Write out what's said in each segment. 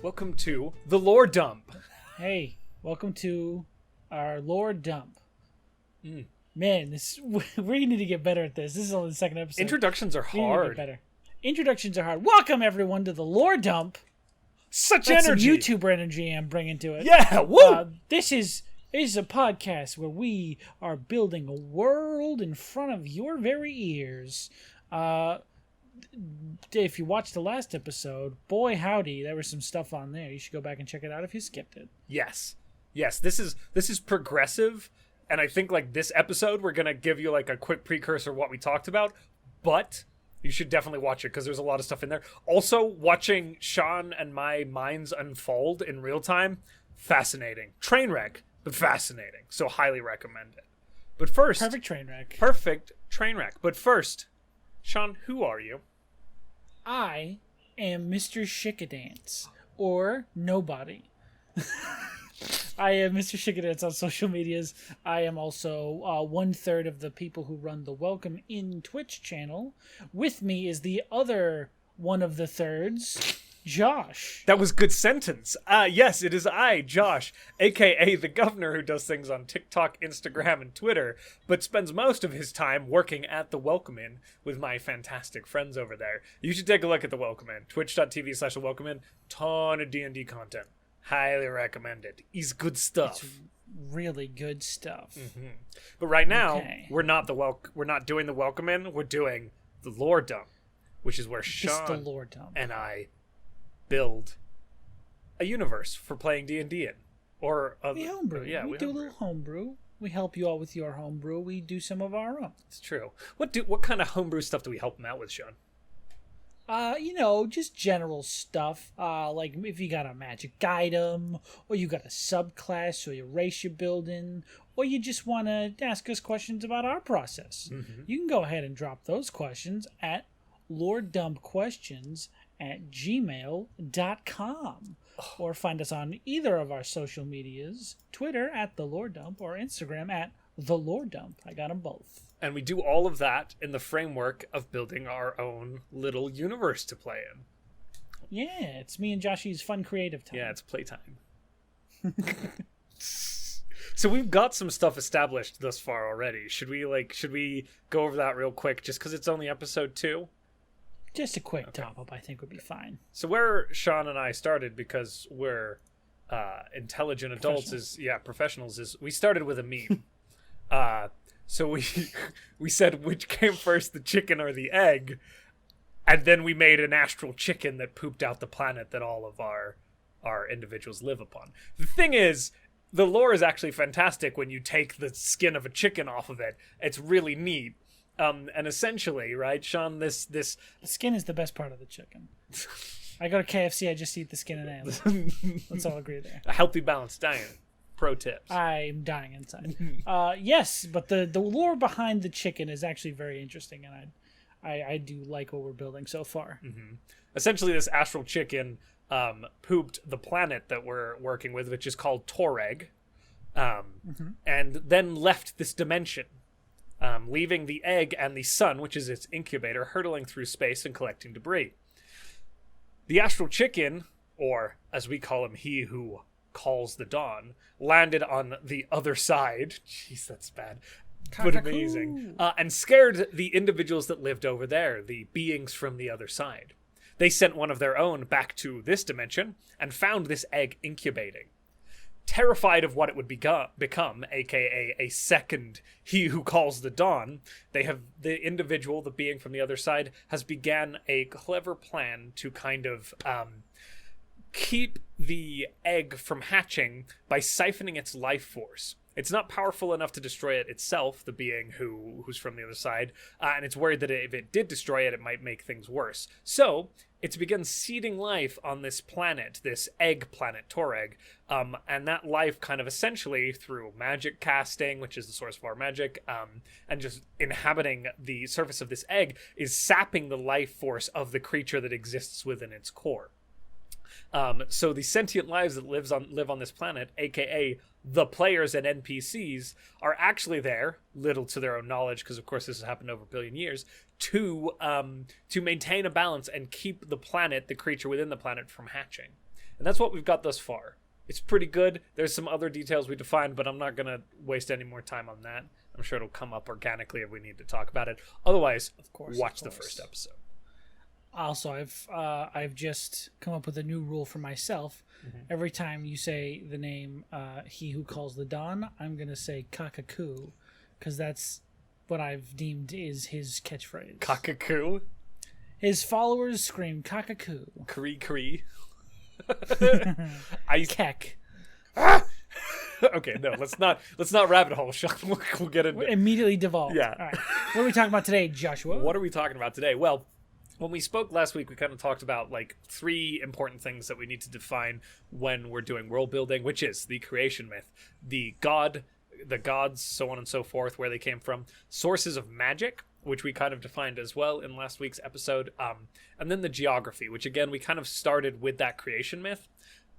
Welcome to the Lore Dump. Hey, welcome to our lore dump. Man, we need to get better at this. This is only the second episode. Introductions are We need to hard. get better. Introductions are hard. Welcome everyone to the lore dump. Such That's energy. some YouTuber energy I'm bringing to it. Yeah, woo! This is a podcast where we are building a world in front of your very ears. If you watched the last episode, boy howdy, there was some stuff on there. You should go back and check it out if you skipped it. Yes. This is progressive, and I think like this episode we're gonna give you like a quick precursor of what we talked about, but you should definitely watch it because there's a lot of stuff in there. Also, watching Sean and my minds unfold in real time, fascinating. Train wreck, but fascinating. So highly recommend it. But first, Perfect train wreck. Perfect train wreck. But first, Sean, who are you? I am Mr. Shikadance, or nobody. I am Mr. Shikadance on social medias. I am also 1/3 of the people who run the Welcome In Twitch channel. With me is the other one of the thirds, Josh. That was good sentence. Yes, it is I, Josh, aka the governor who does things on TikTok, Instagram, and Twitter, but spends most of his time working at the Welcome In with my fantastic friends over there. You should take a look at the Welcome In. Twitch.tv/welcomein. Ton of D&D content. Highly recommend it. It's good stuff. It's really good stuff. Mm-hmm. But right now, Okay. we're not doing the Welcome In. We're doing the Lore Dump, which is where This is the Sean lore dump. and I build a universe for playing D&D in. Or We homebrew. Yeah, we do a little homebrew. We help you out with your homebrew. We do some of our own. It's true. What kind of homebrew stuff do we help them out with, Sean? Just general stuff. Like if you got a magic item, or you got a subclass or your race you're building, or you just want to ask us questions about our process. Mm-hmm. You can go ahead and drop those questions at loredumpquestions@gmail.com. Or find us on either of our social medias, Twitter at The Lore Dump or Instagram at The Lore Dump. I got them both. And we do all of that in the framework of building our own little universe to play in. Yeah, it's me and Joshy's fun creative time. Yeah, it's playtime. So we've got some stuff established thus far already. Should we go over that real quick just because it's only episode 2? Just a quick top up, I think, would be fine. So where Sean and I started, because we're intelligent adults, professionals, is we started with a meme. So we said which came first, the chicken or the egg, and then we made an astral chicken that pooped out the planet that all of our individuals live upon. The thing is, the lore is actually fantastic when you take the skin of a chicken off of it. It's really neat. And essentially, right, Sean, this The skin is the best part of the chicken. I go to KFC, I just eat the skin and eggs. Let's all agree there. a healthy, balanced diet. Pro tips. I'm dying inside. Yes, but the lore behind the chicken is actually very interesting, and I do like what we're building so far. Mm-hmm. Essentially, this astral chicken pooped the planet that we're working with, which is called Toreg, and then left this dimension, leaving the egg and the sun, which is its incubator, hurtling through space and collecting debris. The astral chicken, or as we call him, he who calls the dawn, landed on the other side. Jeez, that's bad. But amazing. And scared the individuals that lived over there, the beings from the other side. They sent one of their own back to this dimension and found this egg incubating. Terrified of what it would become, aka a second he who calls the dawn, the being from the other side, has began a clever plan to kind of keep the egg from hatching by siphoning its life force. It's not powerful enough to destroy it itself, the being who's from the other side, and it's worried that if it did destroy it, it might make things worse. So it's begun seeding life on this planet, this egg planet, Toreg, and that life kind of essentially through magic casting, which is the source of our magic, and just inhabiting the surface of this egg, is sapping the life force of the creature that exists within its core. So the sentient lives that live on this planet, aka the players and NPCs, are actually there, little to their own knowledge, because of course this has happened over a billion years, to maintain a balance and keep the planet, the creature within the planet, from hatching. And that's what we've got thus far. It's pretty good. There's some other details we defined, but I'm not going to waste any more time on that. I'm sure it'll come up organically if we need to talk about it. Otherwise, watch the first episode. Also, I've just come up with a new rule for myself. Mm-hmm. Every time you say the name He Who Calls the Dawn, I'm going to say Kakakoo, because that's what I've deemed is his catchphrase. Kakakoo? His followers scream Kakakoo. Kree Kree. Keck. Okay, no, let's not rabbit hole, Sean. We'll get into it. Immediately devolve. Yeah. All right. What are we talking about today, Joshua? What are we talking about today? Well, when we spoke last week, we kind of talked about like 3 important things that we need to define when we're doing world building, which is the creation myth, the gods, so on and so forth, where they came from, sources of magic, which we kind of defined as well in last week's episode, and then the geography, which again we kind of started with that creation myth.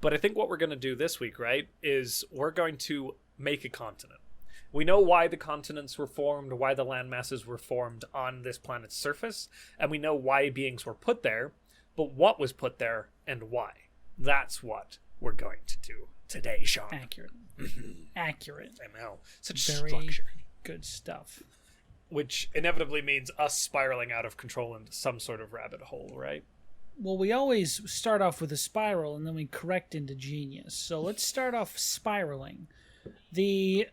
But I think what we're going to do this week, right, is we're going to make a continent. We know why the continents were formed, why the land masses were formed on this planet's surface, and we know why beings were put there, but what was put there and why. That's what we're going to do today, Sean. Accurate. Accurate. I know. Such very structure. Good stuff. Which inevitably means us spiraling out of control into some sort of rabbit hole, right? Well, we always start off with a spiral and then we correct into genius. So let's start off spiraling. The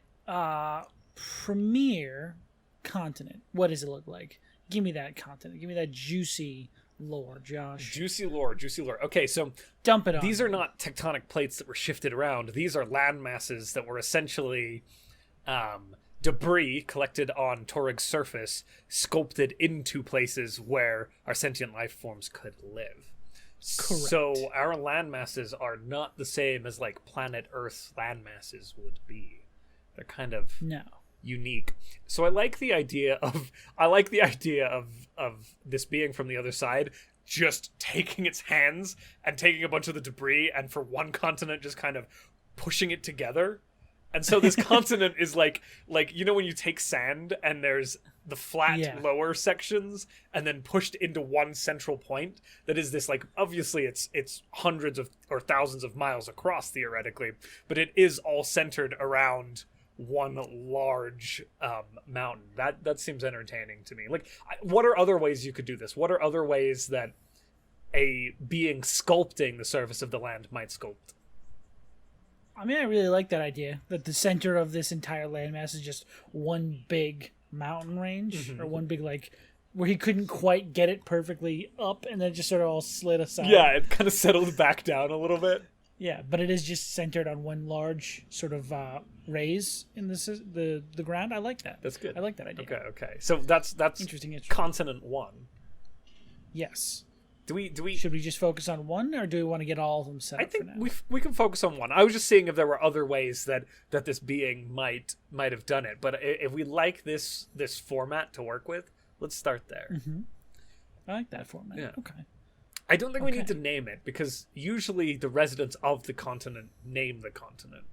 premier continent. What does it look like? Give me that continent. Give me that juicy lore, Josh. Juicy lore. Okay, so dump it on. These are not tectonic plates that were shifted around. These are land masses that were essentially debris collected on Torig's surface, sculpted into places where our sentient life forms could live. Correct. So our land masses are not the same as like planet Earth's land masses would be. They're kind of unique. So I like the idea of this being from the other side just taking its hands and taking a bunch of the debris and for one continent just kind of pushing it together. And so this continent is like you know when you take sand and there's the flat lower sections and then pushed into one central point that is this like obviously it's hundreds of or thousands of miles across theoretically, but it is all centered around one large mountain. That seems entertaining to me. Like, what are other ways you could do this? What are other ways that a being sculpting the surface of the land might sculpt? I mean, I really like that idea, that the center of this entire landmass is just one big mountain range, or one big, like, where he couldn't quite get it perfectly up, and then it just sort of all slid aside. Yeah, it kind of settled back down a little bit. Yeah, but it is just centered on one large sort of raise in the ground. I like that. That's good. I like that idea. Okay. So that's interesting. Continent 1. Yes. Do we should we just focus on one, or do we want to get all of them set up? I think for now? we can focus on one. I was just seeing if there were other ways that this being might have done it. But if we like this format to work with, let's start there. Mm-hmm. I like that format. Yeah. Okay. I don't think we need to name it, because usually the residents of the continent name the continent,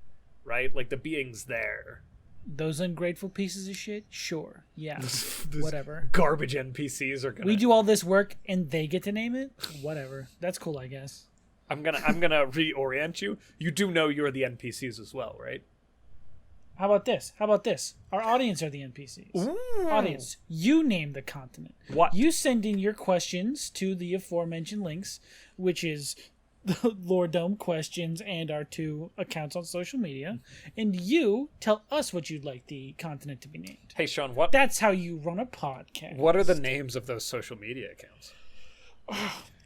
right? Like the beings there. Those ungrateful pieces of shit? Sure. Yeah. Whatever. Garbage NPCs are gonna... We do all this work and they get to name it? Whatever. That's cool, I guess. I'm gonna reorient you. You do know you're the NPCs as well, right? How about this? Our audience are the NPCs. Ooh. Audience, you name the continent. What? You send in your questions to the aforementioned links, which is the Lord Dome questions and our 2 accounts on social media, and you tell us what you'd like the continent to be named. Hey, Sean, That's how you run a podcast. What are the names of those social media accounts?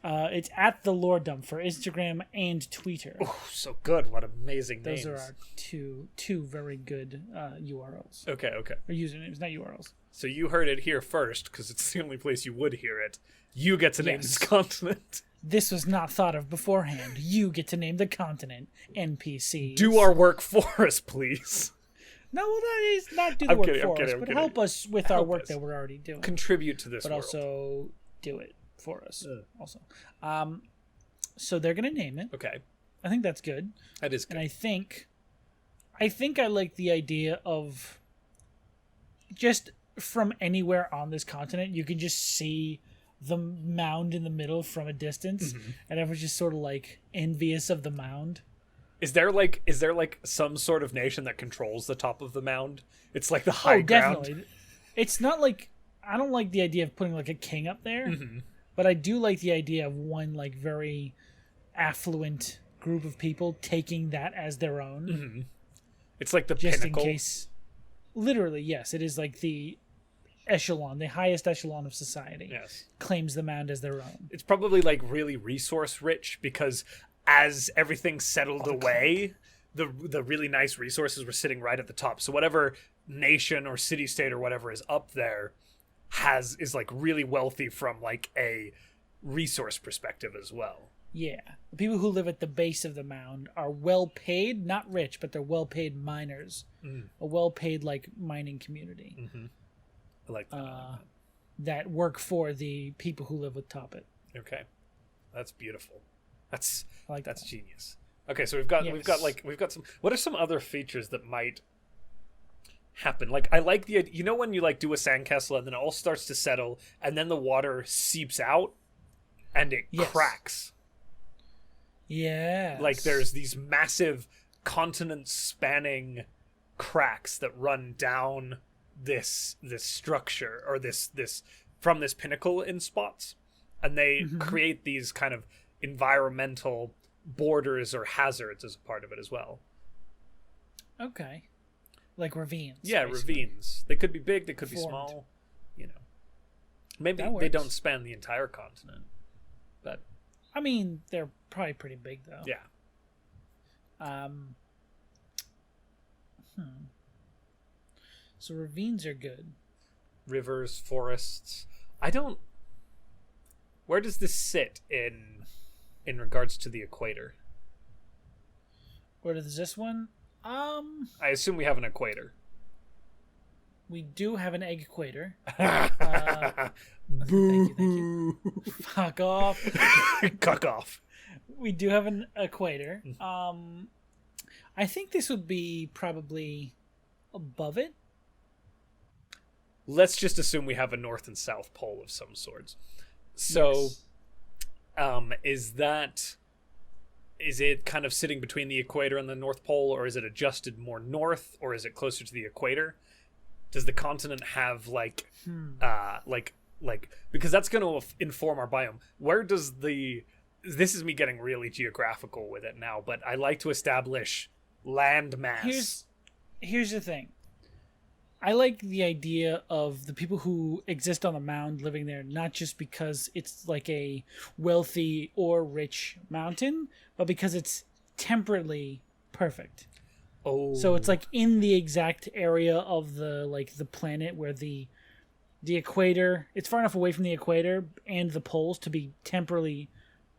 It's at the Lord Dome for Instagram and Twitter. Oh, so good. What amazing names. Those are our two very good URLs. Okay. Or usernames, not URLs. So you heard it here first, because it's the only place you would hear it. You get to name this continent. This was not thought of beforehand. You get to name the continent. NPCs. Do our work for us, please. No, well, that is not do the work for us, but help us with our work that we're already doing. Contribute to this but world. Also do it for us. Also. So they're going to name it. Okay. I think that's good. That is good. And I think I like the idea of just from anywhere on this continent, you can just see the mound in the middle from a distance, and everyone's just sort of like envious of the mound. Is there like some sort of nation that controls the top of the mound? It's like the high ground. Definitely. It's not like, I don't like the idea of putting like a king up there, but I do like the idea of one like very affluent group of people taking that as their own. It's like the just pinnacle. In case. Literally, yes, it is like the echelon, the highest echelon of society. Yes, claims the mound as their own. It's probably like really resource rich because as everything settled away, the really nice resources were sitting right at the top. So whatever nation or city state or whatever is up there is like really wealthy from like a resource perspective as well. Yeah. The people who live at the base of the mound are well paid, not rich, but they're well paid miners. A well paid like mining community. I like that. That work for the people who live atop it. Okay. That's beautiful. That's that. genius. Okay, so we've got some. What are some other features that might happen? Like I like the, you know, when you like do a sandcastle and then it all starts to settle and then the water seeps out and it cracks. Yeah. Like there's these massive continent spanning cracks that run down this structure or this from this pinnacle in spots, and they create these kind of environmental borders or hazards as a part of it as well. Okay. Like ravines. Yeah, basically. Ravines. They could be big, they could be small, you know. Maybe they don't span the entire continent. But I mean, they're probably pretty big though. Yeah. So ravines are good. Rivers, forests. Where does this sit in regards to the equator? Where does this one? I assume we have an equator. We do have an egg equator. Boo. Thank you. Fuck off. Cuck off. We do have an equator. I think this would be probably above it. Let's just assume we have a north and south pole of some sorts. So, yes. Is it kind of sitting between the equator and the North Pole, or is it adjusted more north, or is it closer to the equator? Does the continent have like because that's going to inform our biome. Where does this is me getting really geographical with it now, but I like to establish land mass. Here's the thing. I like the idea of the people who exist on the mound living there, not just because it's like a wealthy or rich mountain, but because it's temporally perfect. Oh. So it's like in the exact area of the planet where the equator, it's far enough away from the equator and the poles to be temporally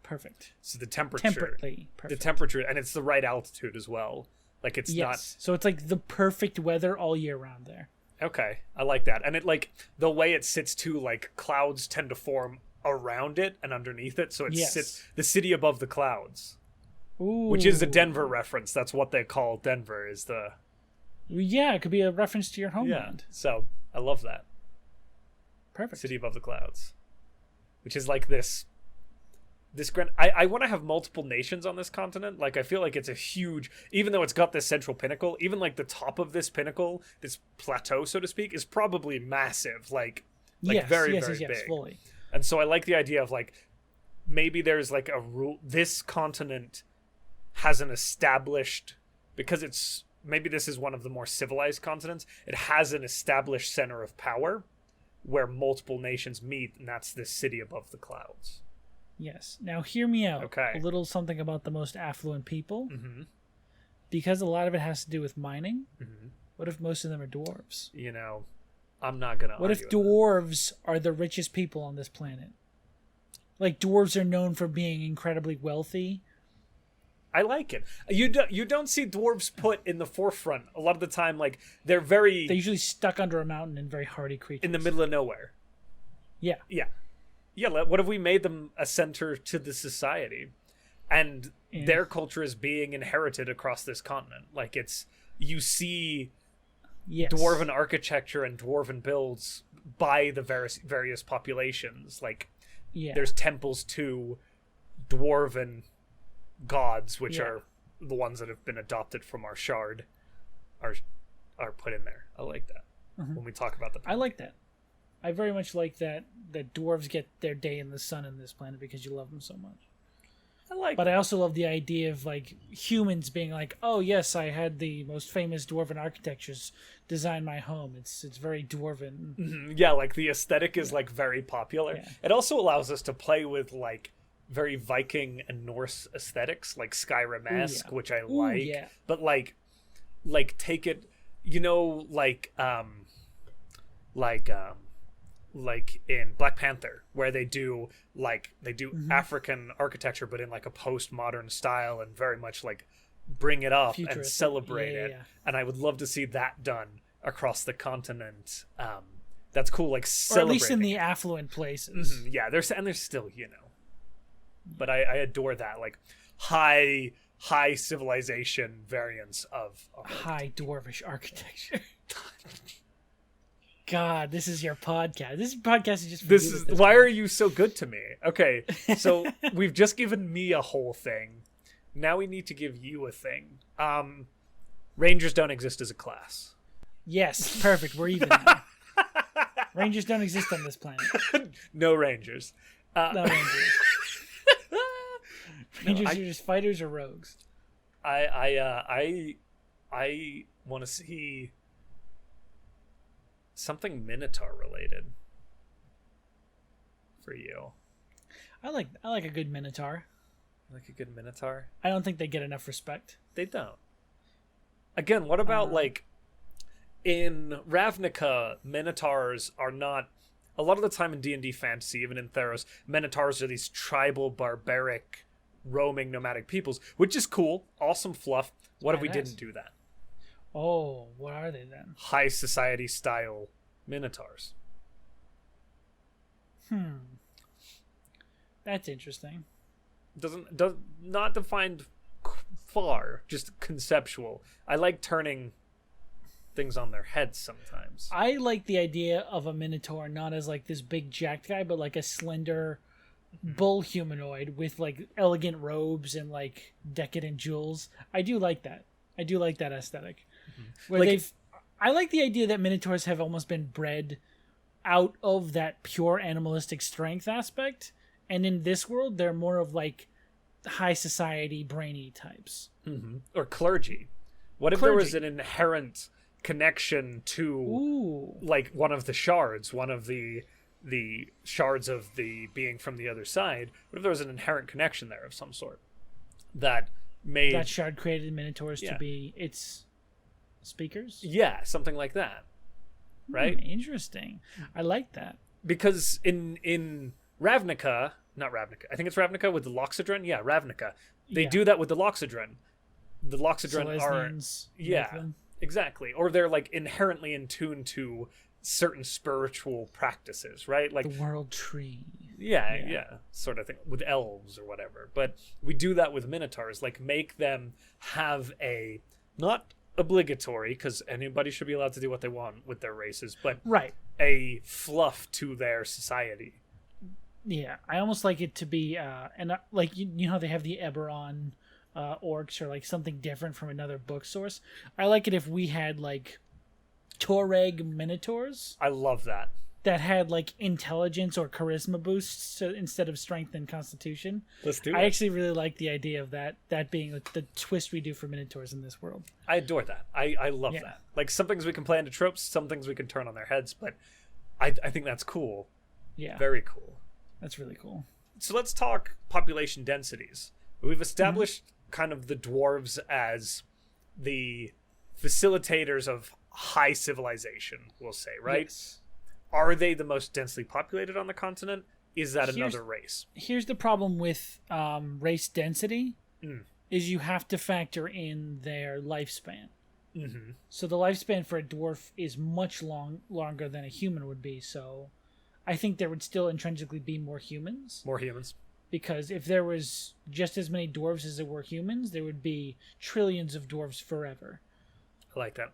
perfect. So the temperature. Temperately perfect. The temperature, and it's the right altitude as well. Like it's not. So it's like the perfect weather all year round there. Okay, I like that. And it like the way it sits too, like clouds tend to form around it and underneath it, so it sits the city above the clouds. Ooh. Which is a Denver reference. That's what they call Denver, is the... Yeah, it could be a reference to your homeland. Yeah, so I love that. Perfect. City above the clouds. Which is like this grand... I want to have multiple nations on this continent. Like, I feel like it's a huge... Even though it's got this central pinnacle, even like the top of this pinnacle, this plateau, so to speak, is probably massive. Like very big. Fully. And so I like the idea of like, maybe there's like a rule... This continent has an established... Because it's... Maybe this is one of the more civilized continents. It has an established center of power where multiple nations meet, and that's this city above the clouds. Yes. Now, hear me out. Okay. A little something about the most affluent people. Mm-hmm. Because a lot of it has to do with mining. Mm-hmm. What if most of them are dwarves? You know, I'm not going to What if dwarves are the richest people on this planet? Like, dwarves are known for being incredibly wealthy. I like it. You don't see dwarves put in the forefront. A lot of the time, like, they're usually stuck under a mountain and very hardy creatures. In the middle of nowhere. Yeah. Yeah. Yeah, what if we made them a center to the society? And their culture is being inherited across this continent. Like, you see Yes. dwarven architecture and dwarven builds by the various populations. Like, there's temples to dwarven gods, which are the ones that have been adopted from our shard, are put in there. I like that when we talk about the planet. I like that. I very much like that dwarves get their day in the sun in this planet because you love them so much. But I also love the idea of like humans being like, oh yes, I had the most famous dwarven architectures design my home. It's very dwarven. Mm-hmm. Yeah, like the aesthetic is like very popular. Yeah. It also allows us to play with like very Viking and Norse aesthetics, like Skyrim-esque, which I like. Yeah. But like take it, like in Black Panther, where they do African architecture, but in like a postmodern style, and very much like bring it up and celebrate it. Yeah. And I would love to see that done across the continent. That's cool, like celebrating. Or at least in the affluent places. Mm-hmm. Yeah, there's still, but I adore that, like high civilization variants of high dwarvish architecture. God, this is your podcast. This podcast is just why are you so good to me? Okay, so we've just given me a whole thing. Now we need to give you a thing. Rangers don't exist as a class. Yes, perfect. We're even now. Rangers don't exist on this planet. No Rangers. No Rangers. Rangers are just fighters or rogues. I want to see something Minotaur related for you. I like a good Minotaur. Like a good Minotaur? I don't think they get enough respect. They don't. Again, what about like in Ravnica, Minotaurs are not, a lot of the time in D&D fantasy, even in Theros, Minotaurs are these tribal, barbaric, roaming nomadic peoples, which is cool, awesome fluff. What if we didn't do that? Oh, what are they then? High society style Minotaurs. That's interesting. Does not defined far, just conceptual. I like turning things on their heads sometimes. I like the idea of a Minotaur not as like this big jacked guy, but like a slender bull humanoid with like elegant robes and like decadent jewels. I do like that. I do like that aesthetic. Where I like the idea that Minotaurs have almost been bred out of that pure animalistic strength aspect, and in this world they're more of like high society brainy types. Or clergy. What if there was an inherent connection to like one of the shards, one of the shards of the being from the other side? What if there was an inherent connection there of some sort that made that shard created Minotaurs to be its speakers? Yeah, something like that. Right? Interesting. I like that. Because in Ravnica, not Ravnica, I think it's Ravnica with the Loxodron. Yeah, Ravnica. They do that with the Loxodron. The Loxodron are exactly. Or they're like inherently in tune to certain spiritual practices, right? Like the world tree. Yeah, sort of thing with elves or whatever. But we do that with Minotaurs, like make them have a, not obligatory, because anybody should be allowed to do what they want with their races, but a fluff to their society. Yeah, I almost like it to be, and like you know how they have the Eberron orcs or like something different from another book source. I like it if we had like Toreg Minotaurs. I love that. That had like intelligence or charisma boosts instead of strength and constitution. Let's do it. I actually really like the idea of that being the twist we do for Minotaurs in this world. I adore that. I love that. Like some things we can play into tropes, some things we can turn on their heads, but I think that's cool. Yeah. Very cool. That's really cool. So let's talk population densities. We've established kind of the dwarves as the facilitators of high civilization, we'll say, right? Yes. Are they the most densely populated on the continent? Is that another race? Here's the problem with race density, is you have to factor in their lifespan. So the lifespan for a dwarf is much longer than a human would be, so I think there would still intrinsically be more humans. More humans. Because if there was just as many dwarves as there were humans, there would be trillions of dwarves forever. I like that.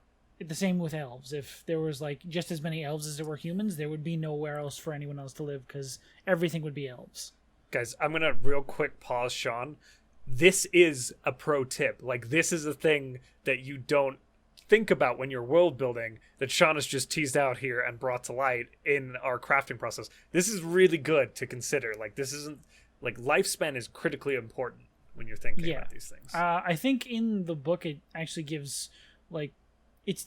the same with elves. If there was like just as many elves as there were humans, there would be nowhere else for anyone else to live because everything would be elves. Guys, I'm gonna real quick pause, Sean. This is a pro tip. Like, this is a thing that you don't think about when you're world building that Sean has just teased out here and brought to light in our crafting process. This is really good to consider. Like, this isn't like lifespan is critically important when you're thinking about these things. I think in the book it actually gives like it's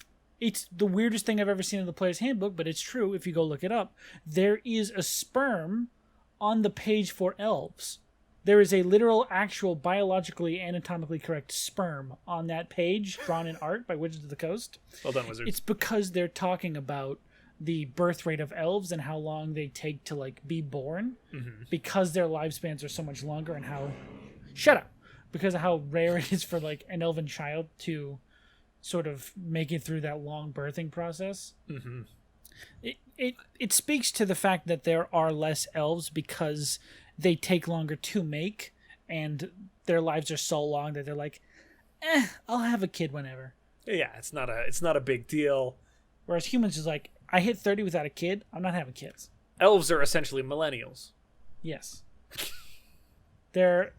the weirdest thing I've ever seen in the player's handbook, but it's true if you go look it up. There is a sperm on the page for elves. There is a literal, actual, biologically, anatomically correct sperm on that page, drawn in art by Wizards of the Coast. Well done, Wizards. It's because they're talking about the birth rate of elves and how long they take to like be born, because their lifespans are so much longer, and how because of how rare it is for like an elven child to sort of make it through that long birthing process. It speaks to the fact that there are less elves because they take longer to make, and their lives are so long that they're like, I'll have a kid whenever. Yeah, it's not a big deal. Whereas humans is like, I hit 30 without a kid, I'm not having kids. Elves are essentially millennials. Yes. They're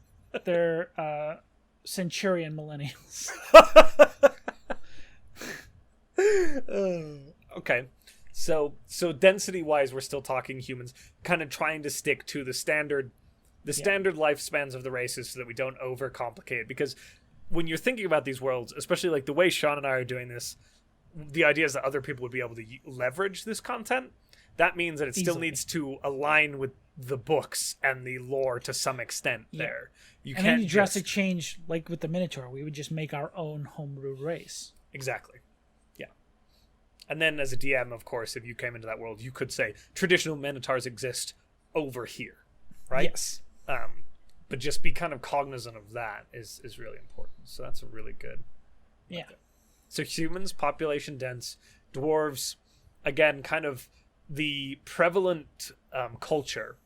centurion millennials. Okay. So density wise, we're still talking humans, kind of trying to stick to the standard lifespans of the races so that we don't overcomplicate. Because when you're thinking about these worlds, especially like the way Sean and I are doing this, the idea is that other people would be able to leverage this content. That means that it still needs to align with the books and the lore to some extent. There, you can't any drastic change, like with the Minotaur, we would just make our own homebrew race. Exactly. And then as a DM, of course, if you came into that world, you could say traditional Minotaurs exist over here, right? Yes. But just be kind of cognizant of that is really important. So that's a really good. Yeah. So humans, population dense, dwarves, again, kind of the prevalent culture.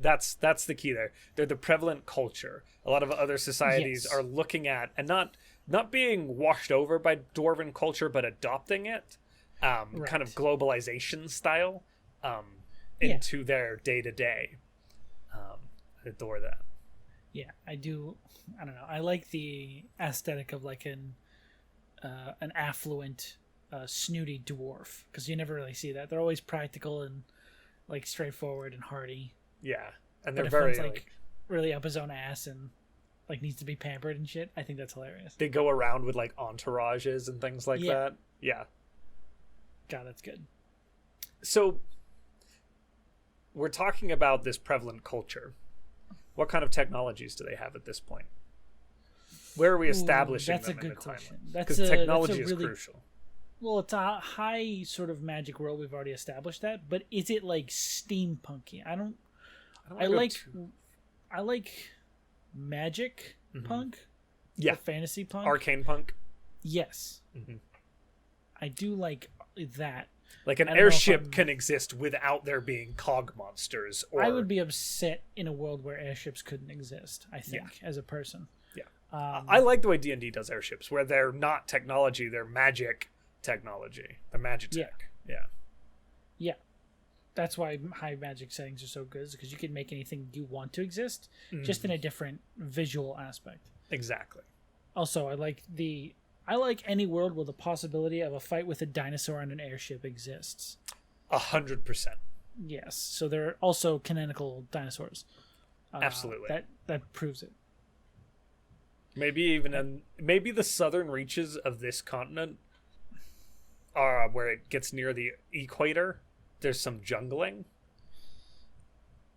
That's the key there. They're the prevalent culture. A lot of other societies are looking at and not being washed over by dwarven culture, but adopting it. Kind of globalization style into their day-to-day. I adore that. Yeah, I do. I don't know. I like the aesthetic of like an affluent, snooty dwarf, because you never really see that. They're always practical and like straightforward and hardy. Yeah, and they're but if very one's, like really up his own ass and like needs to be pampered and shit, I think that's hilarious. They go around with like entourages and things like that. Yeah. God, that's good. So, we're talking about this prevalent culture. What kind of technologies do they have at this point? Where are we establishing them in the timeline? Because technology is crucial. Well, it's a high sort of magic world. We've already established that. But is it like steampunky? I like magic punk. Yeah. Or fantasy punk. Arcane punk. Yes. I do like that. Like an airship can exist without there being cog monsters. Or... I would be upset in a world where airships couldn't exist, I think, as a person. Yeah. I like the way D&D does airships, where they're not technology, they're magic technology. They're magitech. Yeah. That's why high magic settings are so good, because you can make anything you want to exist, just in a different visual aspect. Exactly. Also, I like any world where the possibility of a fight with a dinosaur on an airship exists. 100%. Yes. So there are also canonical dinosaurs. Absolutely. That proves it. Maybe maybe the southern reaches of this continent where it gets near the equator, there's some jungling.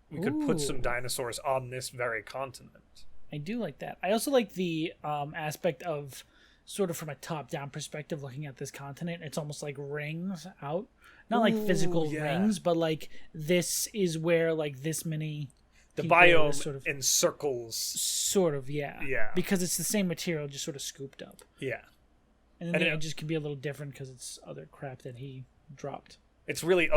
We could put some dinosaurs on this very continent. I do like that. I also like the aspect of sort of from a top-down perspective looking at this continent. It's almost like rings out. Not like physical rings, but like this is where like this many... The biome sort of encircles... Sort of, yeah. Yeah. Because it's the same material, just sort of scooped up. Yeah. And then the edges can be a little different because it's other crap that he dropped. It's really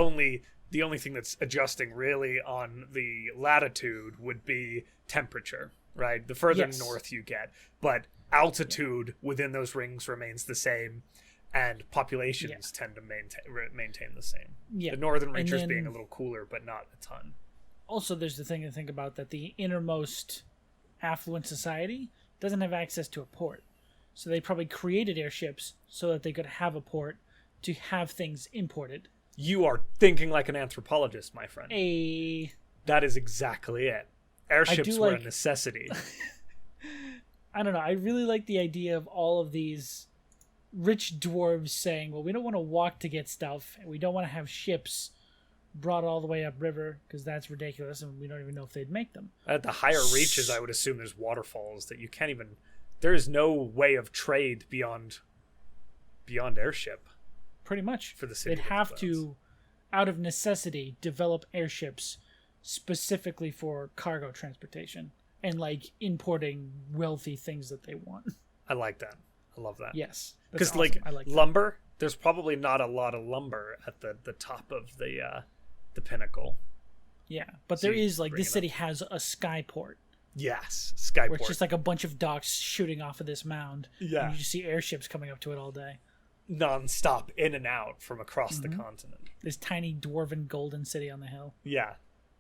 the only thing that's adjusting really on the latitude would be temperature, right? The further north you get. But altitude within those rings remains the same. and populations tend to maintain the same. Yeah. The northern reaches then, being a little cooler, but not a ton. Also, there's the thing to think about that the innermost affluent society doesn't have access to a port. So they probably created airships so that they could have a port to have things imported. You are thinking like an anthropologist, my friend. That is exactly it. Airships were a necessity. I don't know. I really like the idea of all of these rich dwarves saying, well, we don't want to walk to get stuff, and we don't want to have ships brought all the way upriver because that's ridiculous, and we don't even know if they'd make them. At the higher reaches, I would assume there's waterfalls that you can't even... There is no way of trade beyond airship. Pretty much. For the city. They'd have to, out of necessity, develop airships specifically for cargo transportation and like importing wealthy things that they want. I like that. I love that. Yes. Because awesome. like lumber, there's probably not a lot of lumber at the top of the pinnacle. Yeah, but so there is like this city has a skyport. Yes, skyport. Where it's just like a bunch of docks shooting off of this mound. Yeah. And you just see airships coming up to it all day. Non-stop, in and out from across the continent. This tiny dwarven golden city on the hill. Yeah.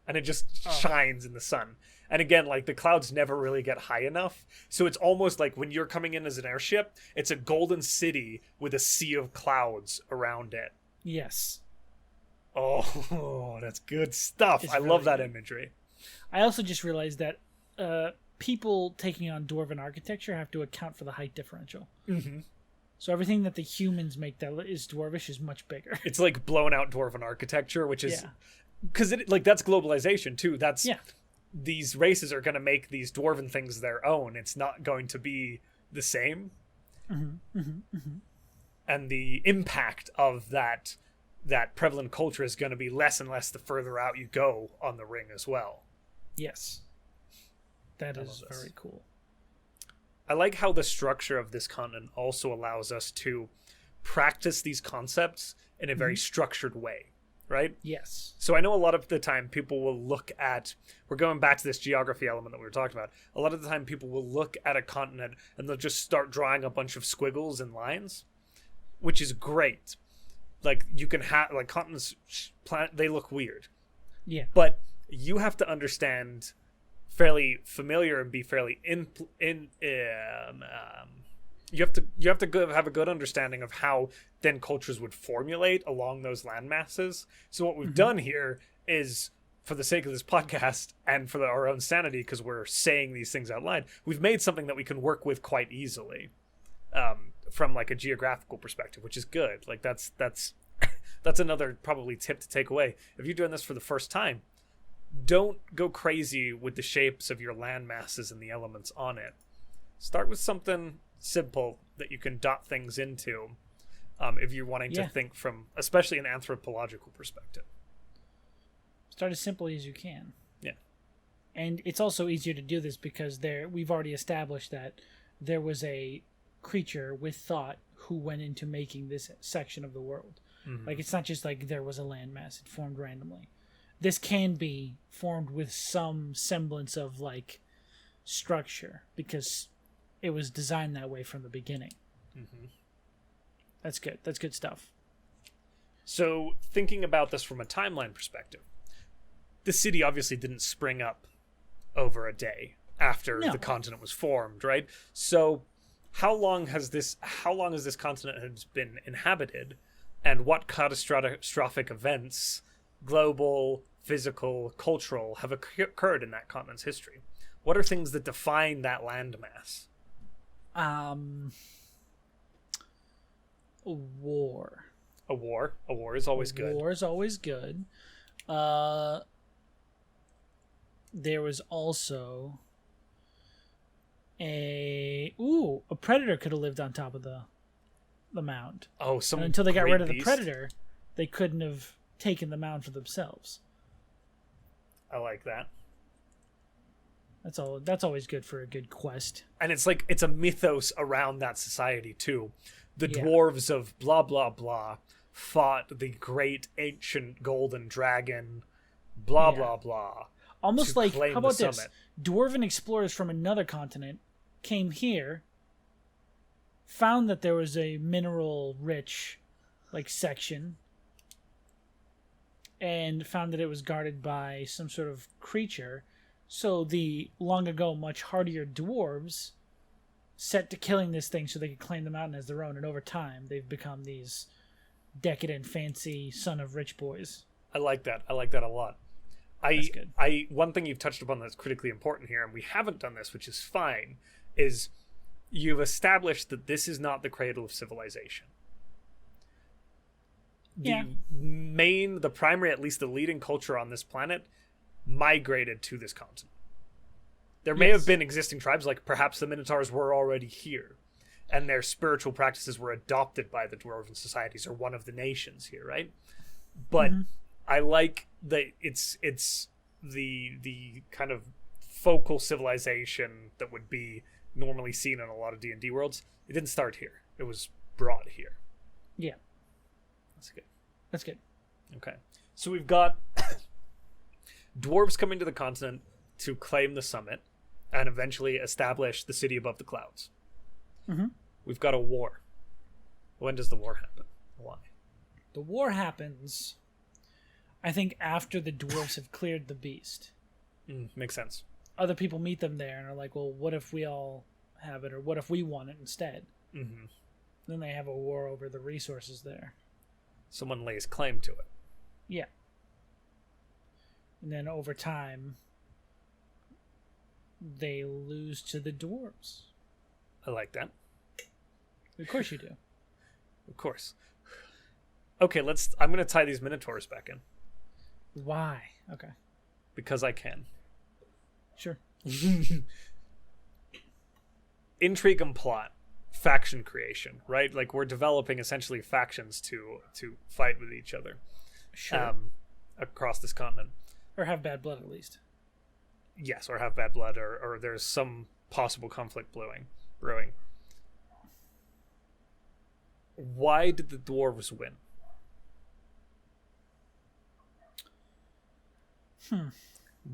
And it just shines in the sun. And again, like the clouds never really get high enough. So it's almost like when you're coming in as an airship, it's a golden city with a sea of clouds around it. Yes. Oh, that's good stuff. I love that imagery. I also just realized that people taking on dwarven architecture have to account for the height differential. Mm-hmm. So everything that the humans make that is dwarvish is much bigger. It's like blown out dwarven architecture, which is because that's globalization too. That's these races are going to make these dwarven things their own. It's not going to be the same. Mm-hmm. Mm-hmm. Mm-hmm. And the impact of that prevalent culture is going to be less and less the further out you go on the ring as well. Yes. That is very cool. I like how the structure of this continent also allows us to practice these concepts in a very structured way, right? Yes. So I know a lot of the time people will look at, we're going back to this geography element that we were talking about. A lot of the time people will look at a continent and they'll just start drawing a bunch of squiggles and lines, which is great. Like you can have, like continents, they look weird. Yeah. But you have to understand fairly familiar and be fairly you have to have a good understanding of how then cultures would formulate along those land masses. So what we've done here is, for the sake of this podcast and for our own sanity, because we're saying these things out loud, we've made something that we can work with quite easily from like a geographical perspective, which is good. Like that's another probably tip to take away. If you're doing this for the first time, don't go crazy with the shapes of your land masses and the elements on it. Start with something simple that you can dot things into if you're wanting to think from, especially an anthropological perspective. Start as simply as you can. Yeah. And it's also easier to do this because we've already established that there was a creature with thought who went into making this section of the world. Mm-hmm. Like, it's not just like there was a landmass, it formed randomly. This can be formed with some semblance of like structure because it was designed that way from the beginning. Mm-hmm. That's good. That's good stuff. So thinking about this from a timeline perspective, the city obviously didn't spring up over a day after the continent was formed, right? So how long has this continent been inhabited, and what catastrophic events, global, physical, cultural, have occurred in that continent's history? What are things that define that landmass? War. A war is always good. War is always good. There was also a predator could have lived on top of the mound. Oh, and until they got rid of beast. The predator, they couldn't have taken the mound for themselves. I like that. That's always good for a good quest. And it's like it's a mythos around that society too. The dwarves of blah blah blah fought the great ancient golden dragon, blah blah blah. Almost like, how about this? Dwarven explorers from another continent came here, found that there was a mineral-rich, section, and found that it was guarded by some sort of creature. So the long ago much hardier dwarves set to killing this thing so they could claim the mountain as their own, and over time they've become these decadent, fancy son of rich boys. I like that. I like that a lot. That's good. One thing you've touched upon that's critically important here, and we haven't done this, which is fine, is you've established that this is not the cradle of civilization. The primary, at least the leading culture on this planet, migrated to this continent. There may have been existing tribes, like perhaps the Minotaurs were already here, and their spiritual practices were adopted by the dwarven societies or one of the nations here, right? But I like that it's the kind of focal civilization that would be normally seen in a lot of D&D worlds. It didn't start here. It was brought here. Yeah. That's good. Good. Okay. So we've got dwarves coming to the continent to claim the summit and eventually establish the city above the clouds. Mm-hmm. We've got a war. When does the war happen? Why? The war happens, I think, after the dwarves have cleared the beast. Makes sense. Other people meet them there and are like, well, what if we all have it, or what if we want it instead? Mm-hmm. Then they have a war over the resources there. Someone lays claim to it. Yeah. And then over time, they lose to the dwarves. I like that. Of course you do. Of course. Okay, I'm going to tie these Minotaurs back in. Why? Okay. Because I can. Sure. Intrigue and plot. Faction creation, right? Like, we're developing essentially factions to fight with each other. Sure. Across this continent. Or have bad blood, at least. Yes, or have bad blood, or there's some possible conflict brewing. Why did the dwarves win?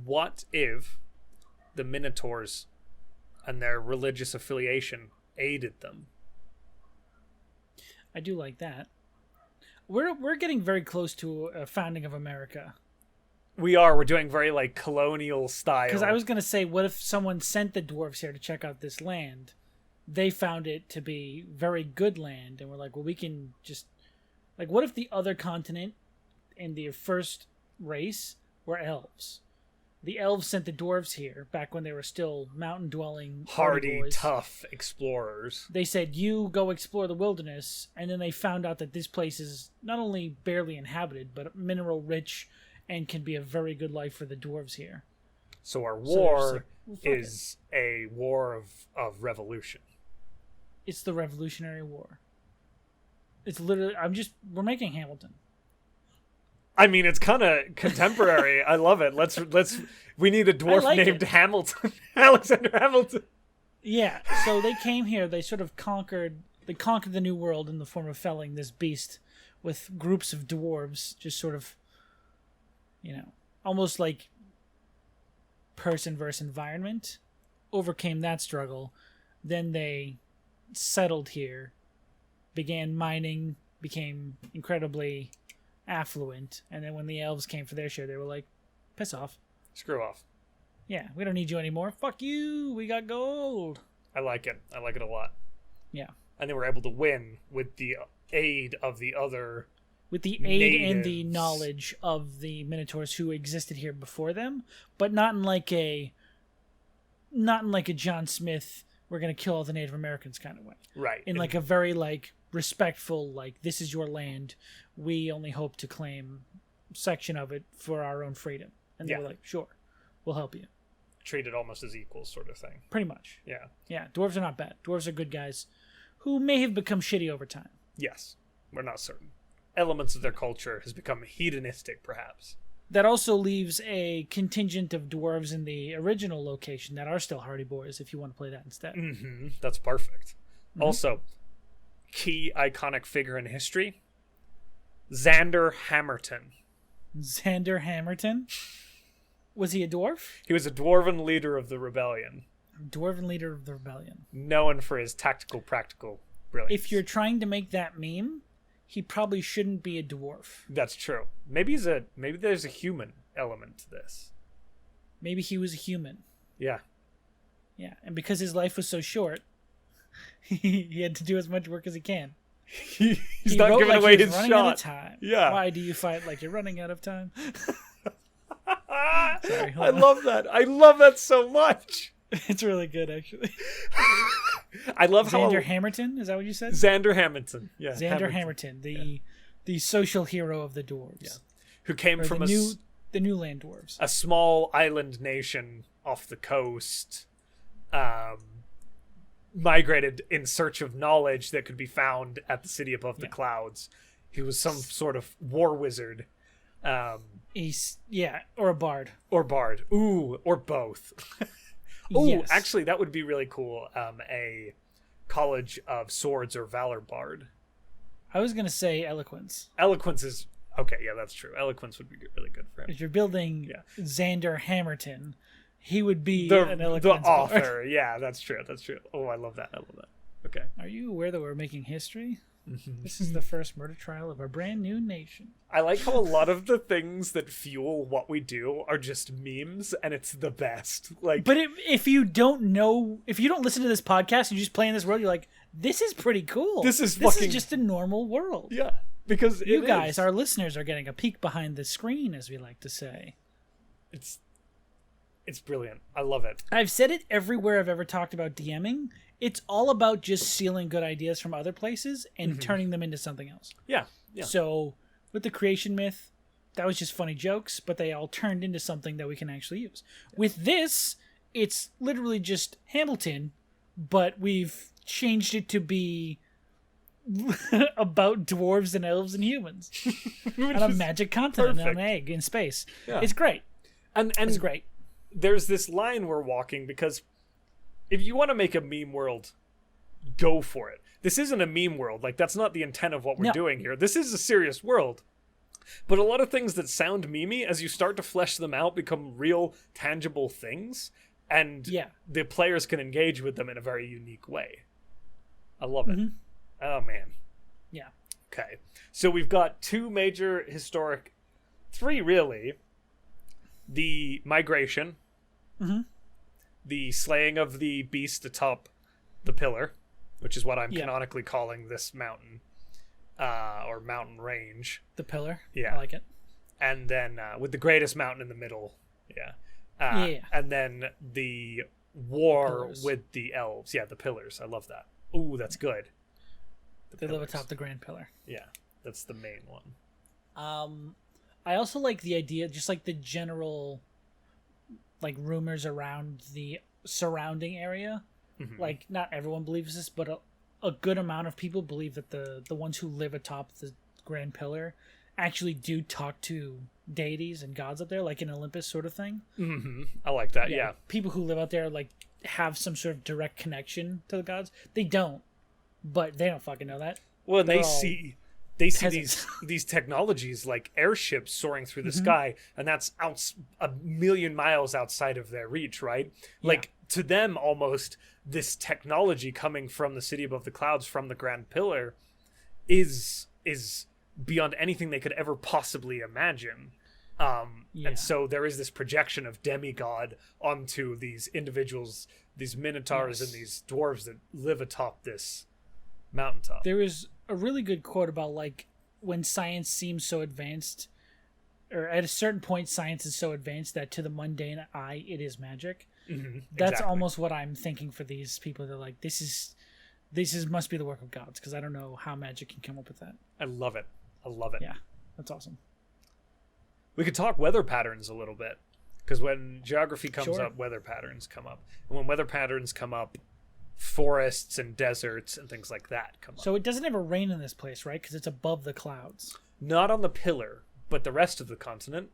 What if the Minotaurs and their religious affiliation aided them? I do like that. We're getting very close to a founding of America. We're doing very colonial style. Because I was going to say, what if someone sent the dwarves here to check out this land? They found it to be very good land, and we're like, well, we can just... what if the other continent and the first race were elves? The elves sent the dwarves here back when they were still mountain-dwelling hardy, boys. tough explorers. They said, you go explore the wilderness, and then they found out that this place is not only barely inhabited, but mineral-rich, and can be a very good life for the dwarves here. So our war is a war of revolution. It's the Revolutionary War. It's literally... we're making Hamilton. I mean, it's kind of contemporary. I love it. We need a dwarf named Hamilton. Alexander Hamilton. Yeah, so they came here, they sort of conquered the New World in the form of felling this beast with groups of dwarves, just sort of, almost like person versus environment, overcame that struggle. Then they settled here, began mining, became incredibly affluent, and then when the elves came for their share, they were like, piss off. Screw off. Yeah, we don't need you anymore. Fuck you, we got gold. I like it. I like it a lot. Yeah. And they were able to win with the aid of the other... With the aid and the knowledge of the Minotaurs who existed here before them, but not in like a John Smith, we're going to kill all the Native Americans kind of way. Right. In a very respectful, this is your land. We only hope to claim a section of it for our own freedom. And they were like, sure, we'll help you. Treated almost as equals sort of thing. Pretty much. Yeah. Yeah, dwarves are not bad. Dwarves are good guys who may have become shitty over time. Yes. We're not certain. Elements of their culture has become hedonistic, perhaps. That also leaves a contingent of dwarves in the original location that are still hardy boys, if you want to play that instead. Mm-hmm. That's perfect. Mm-hmm. Also, key iconic figure in history, Xander Hammerton. Xander Hammerton? Was he a dwarf? He was a dwarven leader of the rebellion. Dwarven leader of the rebellion. Known for his tactical, practical Brilliant. if you're trying to make that meme, he probably shouldn't be a dwarf. That's true. Maybe there's a human element to this. Maybe he was a human. Yeah. Yeah, and because his life was so short, he had to do as much work as he can. He's He not wrote giving like away he was his running shot. out of time. Yeah. Why do you fight like you're running out of time? Sorry, I love that. I love that so much. It's really good, actually. I love Xander how Hamilton, is that what you said? Xander Hamilton. Yeah. Xander Hamilton, the social hero of the dwarves. Yeah. Who came from the new land dwarves. a small island nation off the coast, migrated in search of knowledge that could be found at the city above the clouds. He was some sort of war wizard. Or a bard. Or bard. Ooh, or both. Ooh, Yes. actually, that would be really cool. A College of Swords or Valor bard. I was going to say eloquence. Eloquence is... Okay, yeah, that's true. Eloquence would be really good for him. If you're building Xander Hamilton, he would be an The eloquence author. bard. Yeah, that's true. That's true. Oh, I love that. Okay. Are you aware that we're making history? This is the first murder trial of a brand new nation. I like how a lot of the things that fuel what we do are just memes, and it's the best. Like, But if you don't listen to this podcast and you just play in this world, you're like, this is pretty cool. This is just a normal world. yeah, because You guys, our listeners, are getting a peek behind the screen, as we like to say. it's brilliant. I love it. I've said it everywhere I've ever talked about DMing. It's all about just stealing good ideas from other places and turning them into something else. Yeah. So with the creation myth, that was just funny jokes, but they all turned into something that we can actually use. With this, it's literally just Hamilton, but we've changed it to be about dwarves and elves and humans on a magic continent on an egg in space. Yeah. It's great. And It's great. There's this line we're walking because if you want to make a meme world, go for it. This isn't a meme world. Like, that's not the intent of what we're doing here. This is a serious world. But a lot of things that sound memey, as you start to flesh them out, become real, tangible things. And the players can engage with them in a very unique way. I love it. Oh, man. Yeah. Okay. So we've got three really. The migration. The slaying of the beast atop the pillar, which is what I'm canonically calling this mountain, or mountain range. The pillar. Yeah. I like it. And then with the greatest mountain in the middle. Yeah. And then the war with the elves. Yeah, the pillars. I love that. Ooh, that's good. They live atop the grand pillar. Yeah, that's the main one. I also like the idea, just like the general, like, rumors around the surrounding area. Like, not everyone believes this, but a good amount of people believe that the ones who live atop the grand pillar actually do talk to deities and gods up there, like an Olympus sort of thing. I like that. Yeah. People who live out there, like, have some sort of direct connection to the gods. They don't, but they don't fucking know that. Well, and they see peasants. these technologies like airships soaring through the sky, and that's a million miles outside of their reach, right? Like, to them, almost this technology coming from the city above the clouds, from the grand pillar, is beyond anything they could ever possibly imagine. And so there is this projection of demigod onto these individuals, these minotaurs and these dwarves that live atop this mountaintop. There is a really good quote about, like, when science seems so advanced, or at a certain point science is so advanced that to the mundane eye it is magic. That's almost what I'm thinking for these people. They're like, this is must be the work of gods, because I don't know how magic can come up with that. I love it. Yeah, that's awesome. We could talk weather patterns a little bit, because when geography comes up, weather patterns come up. And when weather patterns come up, forests and deserts and things like that come up. So it doesn't ever rain in this place, right? Because it's above the clouds. Not on the pillar, but the rest of the continent.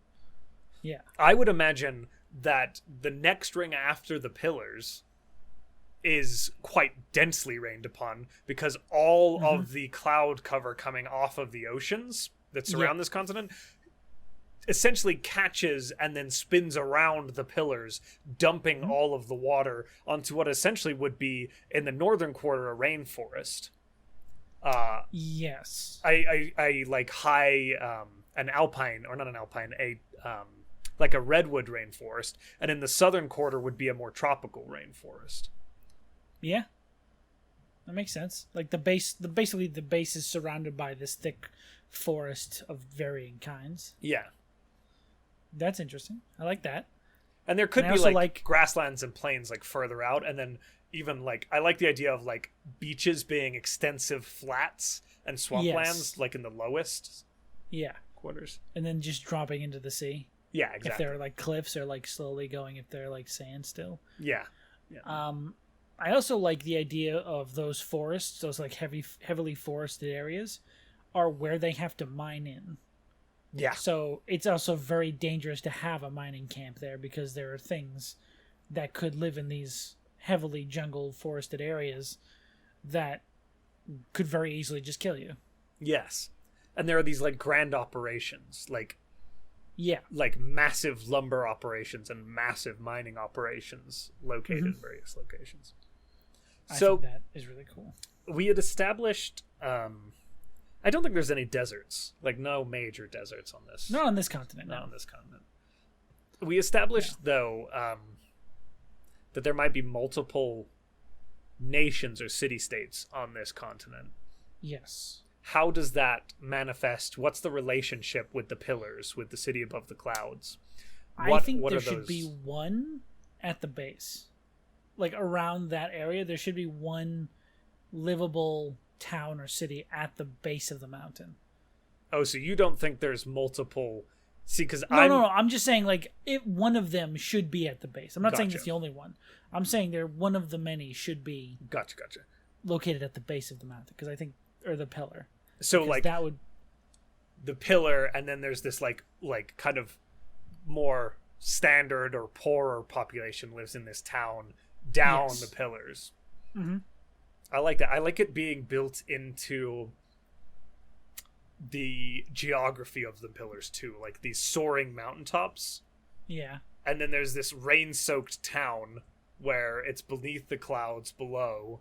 Yeah. I would imagine that the next ring after the pillars is quite densely rained upon, because all of the cloud cover coming off of the oceans that surround this continent essentially catches and then spins around the pillars, dumping all of the water onto what essentially would be, in the northern quarter, a rainforest. Yes. I like high an alpine, or not an alpine, a like a redwood rainforest, and in the southern quarter would be a more tropical rainforest. Yeah. That makes sense. Like basically the base is surrounded by this thick forest of varying kinds. Yeah. That's interesting. I like that. And there could And be I also like grasslands and plains like further out, and then even like I like the idea of like beaches being extensive flats and swamplands like in the lowest Yeah. quarters. And then just dropping into the sea. Yeah, exactly. If they're like cliffs, or like slowly going if they're like sand still. Yeah. I also like the idea of those forests, those like heavily forested areas, are where they have to mine in. Yeah. So it's also very dangerous to have a mining camp there, because there are things that could live in these heavily jungle forested areas that could very easily just kill you. Yes. And there are these like grand operations, like massive lumber operations and massive mining operations located in various locations. I think that is really cool. We had established I don't think there's any deserts, like no major deserts on this. Not on this continent. Not on this continent. We established though that there might be multiple nations or city-states on this continent. Yes. How does that manifest? What's the relationship with the pillars, with the city above the clouds? I think there should be one at the base. Like around that area, there should be one livable town or city at the base of the mountain. Oh, so you don't think there's multiple? See, because no. I'm just saying, like, one of them should be at the base. I'm not saying Gotcha. it's the only one. I'm saying one of the many should be Gotcha. located at the base of the mountain, because I think, or the pillar. So like that would the pillar, and then there's this like kind of more standard or poorer population lives in this town down the pillars. Mm-hmm. I like that. I like it being built into the geography of the pillars too, like these soaring mountaintops. Yeah. And then there's this rain-soaked town where it's beneath the clouds below,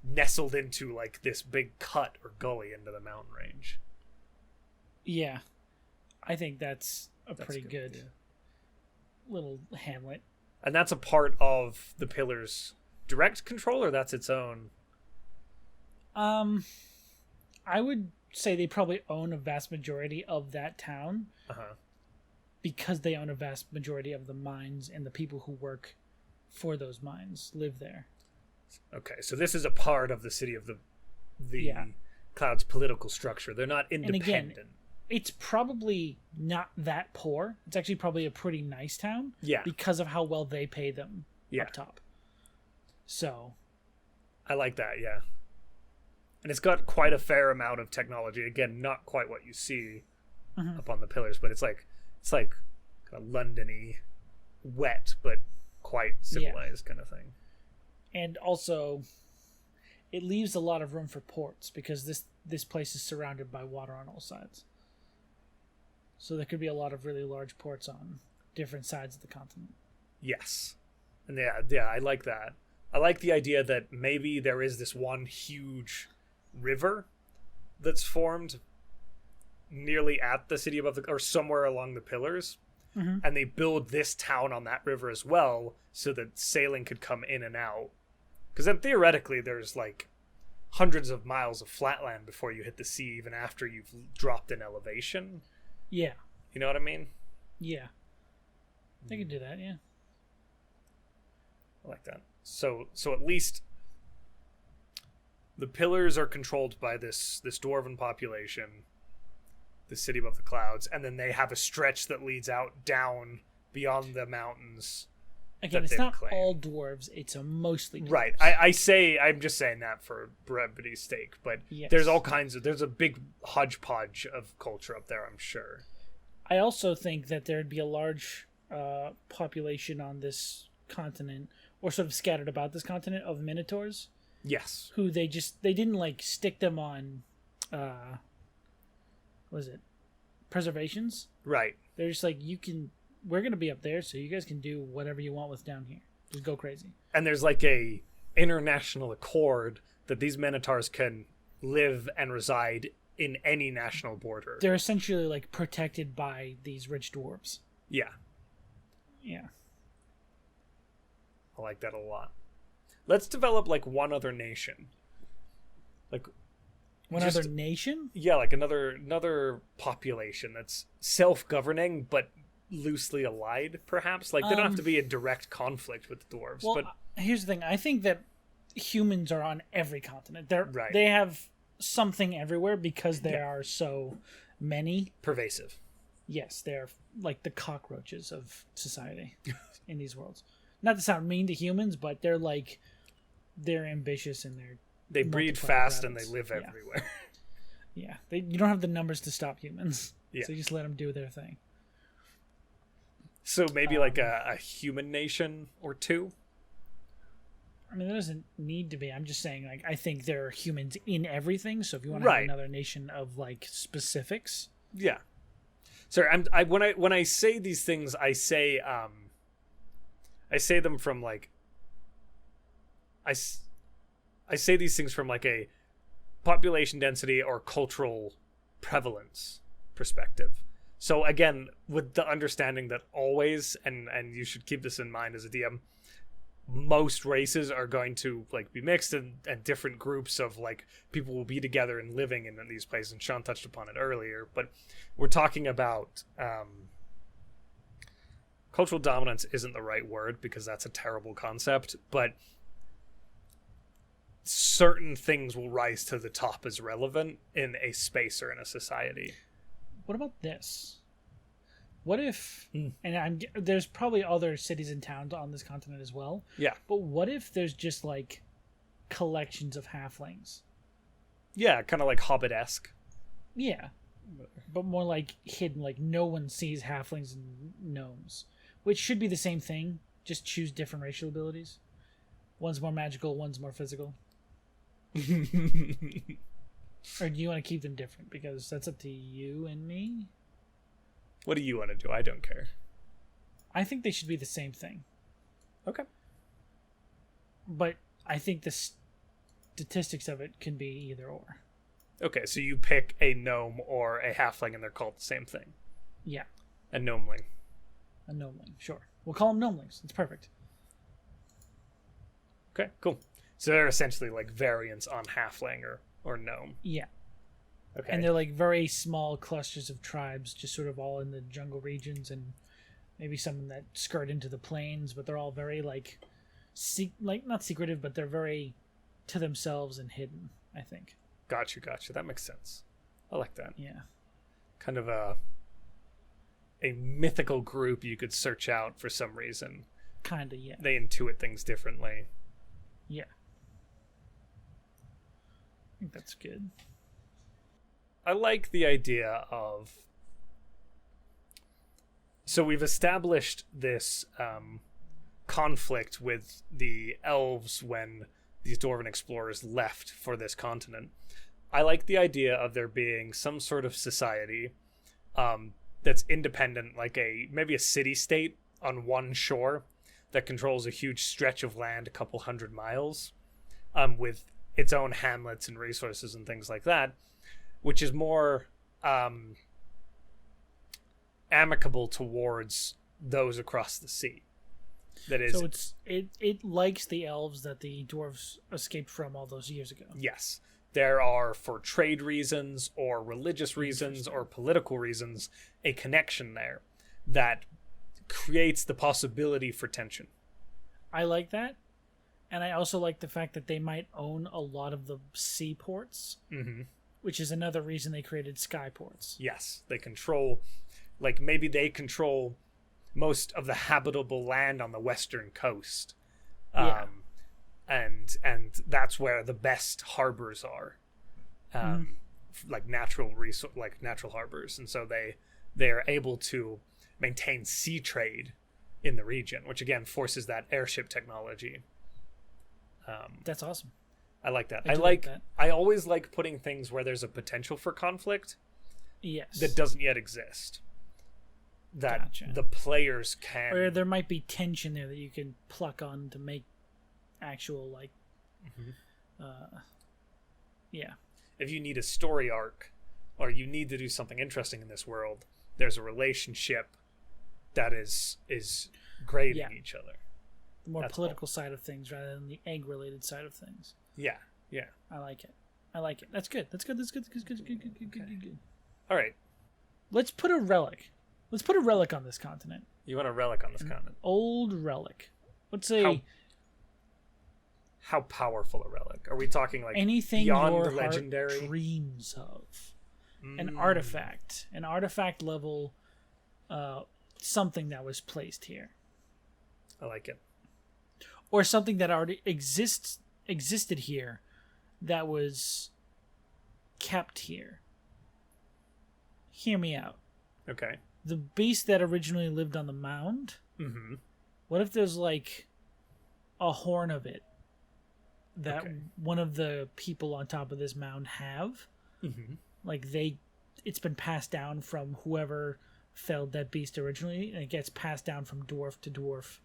nestled into like this big cut or gully into the mountain range. Yeah. I think that's pretty good little hamlet. And that's a part of the pillar's direct control, or that's its own? I would say they probably own a vast majority of that town. Because they own a vast majority of the mines, and the people who work for those mines live there. Okay, so this is a part of the city of the cloud's political structure. They're not independent. And again, it's probably not that poor. It's actually probably a pretty nice town. Yeah. Because of how well they pay them up top. So. I like that, yeah. And it's got quite a fair amount of technology. Again, not quite what you see up on the pillars, but it's like kind of London-y, wet, but quite civilized kind of thing. And also, it leaves a lot of room for ports, because this place is surrounded by water on all sides. So there could be a lot of really large ports on different sides of the continent. Yes. And yeah, I like that. I like the idea that maybe there is this one huge river that's formed nearly at the city above or somewhere along the pillars. And they build this town on that river as well, so that sailing could come in and out. Because then theoretically there's like hundreds of miles of flatland before you hit the sea, even after you've dropped in elevation. Yeah. You know what I mean? Yeah. They could do that, yeah. I like that. So at least the pillars are controlled by this dwarven population, the city above the clouds, and then they have a stretch that leads out down beyond the mountains. Again, it's not all dwarves, it's a mostly dwarves. Right. I'm just saying that for brevity's sake, but there's all kinds of, there's a big hodgepodge of culture up there, I'm sure. I also think that there'd be a large population on this continent, or sort of scattered about this continent, of minotaurs. Yes. Who they didn't like stick them on what is it? Preservations? Right. They're just like, we're going to be up there, so you guys can do whatever you want with down here. Just go crazy. And there's like a international accord that these minotaurs can live and reside in any national border. They're essentially like protected by these rich dwarves. Yeah. Yeah. I like that a lot. Let's develop like one other nation. Like other nation? Yeah, like another population that's self-governing but loosely allied, perhaps. Like they don't have to be in direct conflict with the dwarves. Well, but here's the thing. I think that humans are on every continent. Right. They have something everywhere because there are so many. Pervasive. Yes, they're like the cockroaches of society in these worlds. Not to sound mean to humans, but they're ambitious and they breed fast and they live everywhere. Yeah, you don't have the numbers to stop humans, so you just let them do their thing. So maybe like a human nation or two? I mean, there doesn't need to be. I'm just saying, like, I think there are humans in everything, so if you want to have another nation of, like, specifics. Yeah. Sorry, when I say these things, I say them from, like... I say these things from, like, a population density or cultural prevalence perspective. So again, with the understanding that always, and you should keep this in mind as a DM, most races are going to like be mixed, and different groups of like people will be together and living in these places. And Sean touched upon it earlier, but we're talking about cultural dominance isn't the right word because that's a terrible concept, but certain things will rise to the top as relevant in a space or in a society. What about this? What if, and there's probably other cities and towns on this continent as well. Yeah. But what if there's just like collections of halflings? Yeah, kind of like Hobbit-esque. Yeah. But more like hidden, like no one sees halflings and gnomes. Which should be the same thing, just choose different racial abilities. One's more magical, one's more physical. Or do you want to keep them different? Because that's up to you and me. What do you want to do? I don't care. I think they should be the same thing. Okay. But I think the statistics of it can be either or. Okay, so you pick a gnome or a halfling and they're called the same thing. Yeah. A gnomeling. A gnomeling, sure. We'll call them gnomelings. It's perfect. Okay, cool. So they're essentially like variants on halfling or gnome. Yeah. Okay. And they're like very small clusters of tribes, just sort of all in the jungle regions, and maybe some that skirt into the plains, but they're all very like not secretive, but they're very to themselves and hidden, I think. Gotcha. That makes sense. I like that. Yeah. Kind of a mythical group you could search out for some reason. Kinda, yeah. They intuit things differently. Yeah. I think that's good. I like the idea of... So we've established this conflict with the elves when these dwarven explorers left for this continent. I like the idea of there being some sort of society that's independent, like maybe a city-state on one shore that controls a huge stretch of land a couple 100 miles with its own hamlets and resources and things like that, which is more amicable towards those across the sea. That is, so it likes the elves that the dwarves escaped from all those years ago. Yes. There are, for trade reasons or religious reasons or political reasons, a connection there that creates the possibility for tension. I like that. And I also like the fact that they might own a lot of the seaports, which is another reason they created skyports. Yes, they control, like maybe they control most of the habitable land on the western coast. Yeah. And that's where the best harbors are, like natural harbors, and so they are able to maintain sea trade in the region, which again forces that airship technology. That's awesome. I like that. That. I always like putting things where there's a potential for conflict. Yes. That doesn't yet exist. That the players can. Or there might be tension there that you can pluck on to make actual yeah. if you need a story arc or you need to do something interesting in this world, there's a relationship that is grading each other. The more political side of things rather than the egg-related side of things. Yeah. I like it. That's good. Good. All right. Let's put a relic. Let's put a relic on this continent. You want a relic on this continent? Old relic. Let's say... How powerful a relic? Are we talking like anything beyond your legendary? Heart dreams of. An artifact. An artifact level something that was placed here. I like it. Or something that already existed here that was kept here. Hear me out. Okay. The beast that originally lived on the mound. Mm-hmm. What if there's like a horn of it that one of the people on top of this mound have? Mm-hmm. Like it's been passed down from whoever felled that beast originally, and it gets passed down from dwarf to dwarf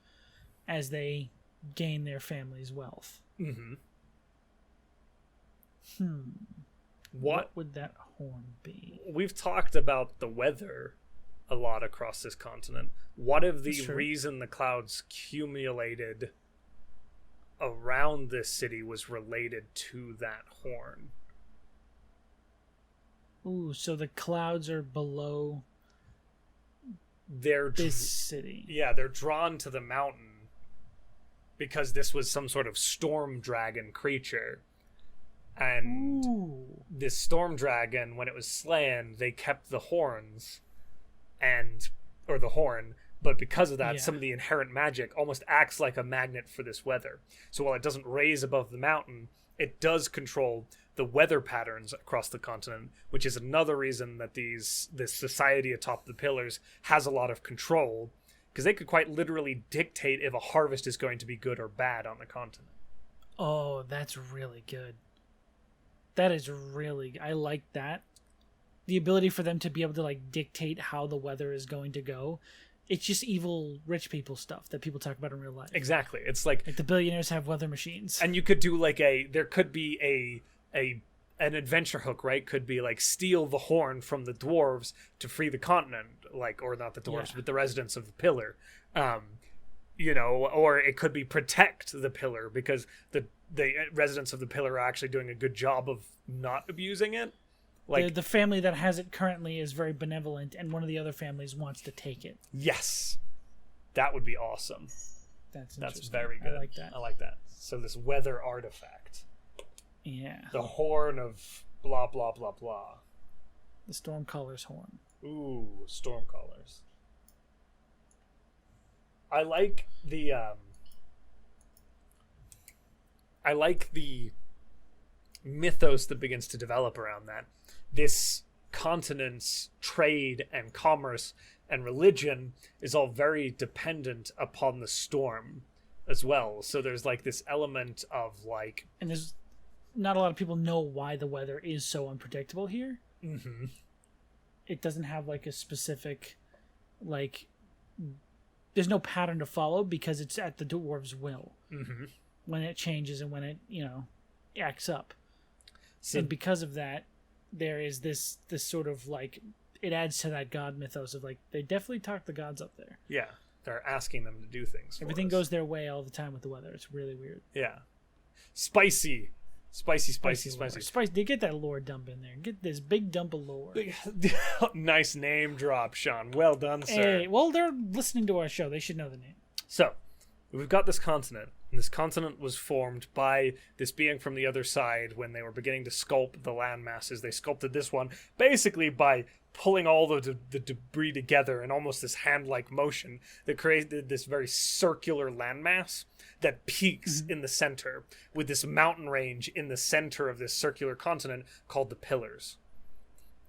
as they gain their family's wealth. Mm-hmm. What would that horn be? We've talked about the weather a lot across this continent. What if the reason the clouds accumulated around this city was related to that horn? Ooh, so the clouds are below this city. Yeah, they're drawn to the mountain because this was some sort of storm dragon creature. And this storm dragon, when it was slain, they kept the horns or the horn, but because of that, some of the inherent magic almost acts like a magnet for this weather. So while it doesn't raise above the mountain, it does control the weather patterns across the continent, which is another reason that this society atop the pillars has a lot of control, because they could quite literally dictate if a harvest is going to be good or bad on the continent. Oh, that's really good. That is really... I like that. The ability for them to be able to like dictate how the weather is going to go. It's just evil rich people stuff that people talk about in real life. Exactly. It's like the billionaires have weather machines. And you could do like there could be an adventure hook, right? Could be like steal the horn from the dwarves to free the continent, like, or not the dwarves, but the residents of the pillar. Or it could be protect the pillar because the residents of the pillar are actually doing a good job of not abusing it. Like the family that has it currently is very benevolent, and one of the other families wants to take it. Yes, that would be awesome. That's very good. I like that. So this weather artifact. Yeah. The horn of blah blah blah blah. The Stormcaller's horn. Ooh, Stormcallers. I like the mythos that begins to develop around that. This continent's trade and commerce and religion is all very dependent upon the storm as well. So there's like this element of like... And there's not a lot of people know why the weather is so unpredictable here. Mm-hmm. It doesn't have like a specific, like... There's no pattern to follow because it's at the dwarves' will. Mm-hmm. When it changes and when it, acts up. So, and because of that, there is this sort of like, it adds to that god mythos of like, they definitely talk the gods up there. Yeah, they're asking them to do things. Everything goes their way all the time with the weather. It's really weird. Yeah. Spicy. Spicy. They get that lore dump in there. Get this big dump of lore. Nice name drop, Sean. Well done, sir. Hey, well, they're listening to our show. They should know the name. So, we've got this continent. And this continent was formed by this being from the other side when they were beginning to sculpt the land masses. They sculpted this one basically by pulling all the debris together in almost this hand-like motion that created this very circular landmass that peaks in the center with this mountain range in the center of this circular continent called the Pillars.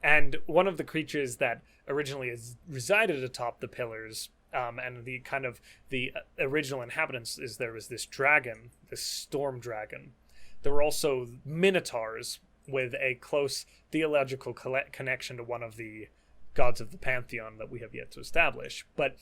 And one of the creatures that originally resided atop the Pillars, and the kind of the original inhabitants, is there was this dragon, this storm dragon. There were also minotaurs with a close theological connection to one of the gods of the pantheon that we have yet to establish. But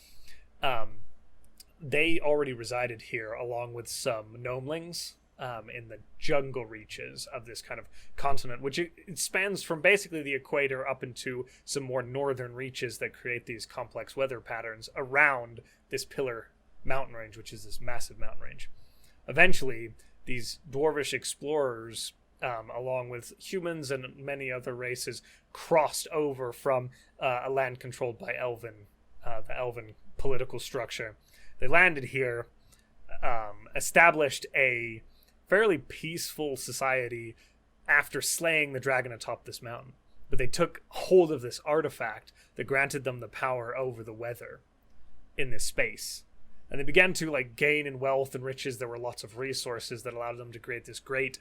they already resided here along with some gnomelings in the jungle reaches of this kind of continent, which it spans from basically the equator up into some more northern reaches that create these complex weather patterns around this Pillar mountain range, which is this massive mountain range. Eventually, these dwarvish explorers, along with humans and many other races, crossed over from a land controlled by the Elven political structure. They landed here, established a fairly peaceful society after slaying the dragon atop this mountain. But they took hold of this artifact that granted them the power over the weather in this space. And they began to gain in wealth and riches. There were lots of resources that allowed them to create this great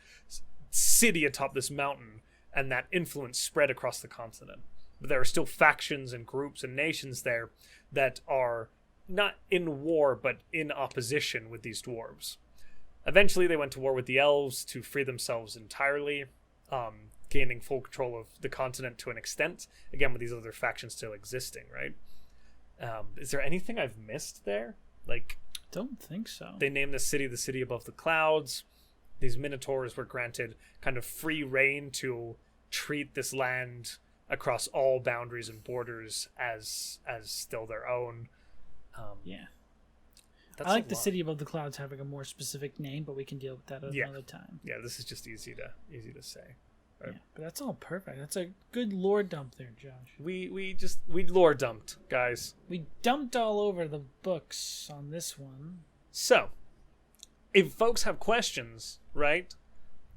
city atop this mountain, and that influence spread across the continent. But there are still factions and groups and nations there that are not in war, but in opposition with these dwarves. Eventually, they went to war with the elves to free themselves entirely, gaining full control of the continent to an extent, again, with these other factions still existing, right? Is there anything I've missed there? Don't think so. They named this city the City Above the Clouds. These minotaurs were granted kind of free reign to treat this land across all boundaries and borders as still their own. Yeah. I like the City Above the Clouds having a more specific name, but we can deal with that at another time. Yeah, this is just easy to say. Right? Yeah, but that's all perfect. That's a good lore dump there, Josh. We lore dumped, guys. We dumped all over the books on this one. So, if folks have questions, right,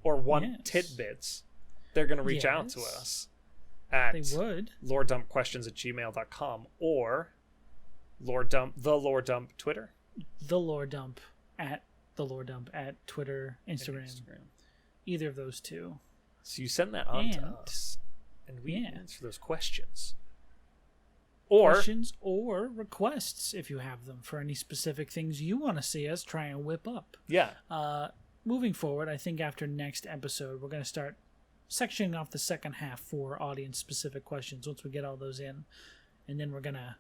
or want tidbits, they're going to reach out to us at loredumpquestions@gmail.com or the lore dump Twitter. The lore dump at Twitter, Instagram. Either of those two. So you send that on to us, and we answer those questions. Questions or requests, if you have them, for any specific things you want to see us try and whip up. Yeah. Moving forward, I think after next episode, we're going to start sectioning off the second half for audience-specific questions once we get all those in. And then we're going to,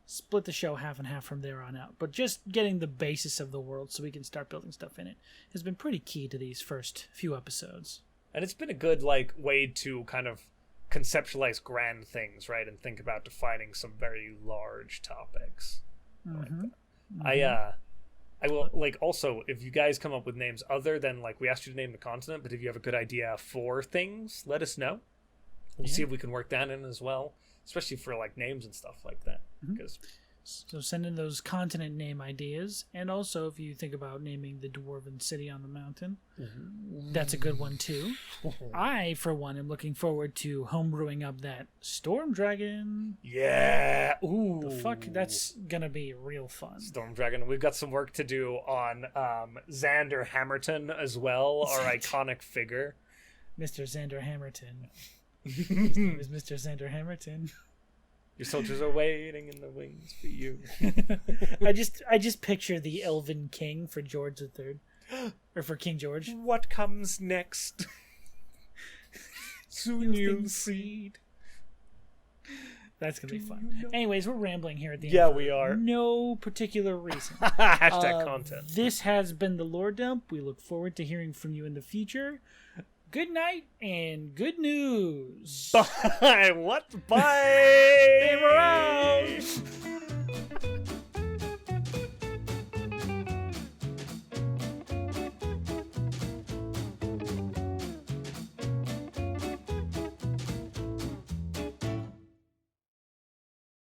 split the show half and half from there on out. But just getting the basis of the world so we can start building stuff in it has been pretty key to these first few episodes. And it's been a good way to kind of conceptualize grand things, right? And think about defining some very large topics. Mm-hmm. I will also, if you guys come up with names other than we asked you to name the continent, but if you have a good idea for things, let us know. We'll see if we can work that in as well, especially for names and stuff like that. Because so send in those continent name ideas, and also if you think about naming the dwarven city on the mountain, that's a good one too. I, for one, am looking forward to homebrewing up that storm dragon. Yeah. Ooh. The fuck, that's gonna be real fun. Storm dragon. We've got some work to do on Xander Hammerton as well, our iconic figure. Mr. Xander Hammerton. His name is Mr. Xander Hammerton. Your soldiers are waiting in the wings for you. I just picture the Elven King for George III, or for King George. What comes next? Soon you'll see. That's gonna be fun. Anyways, we're rambling here at the end. Yeah, we are. No particular reason. Hashtag content. This has been the Lore Dump. We look forward to hearing from you in the future. Good night and good news. Bye. What? Bye. They were out.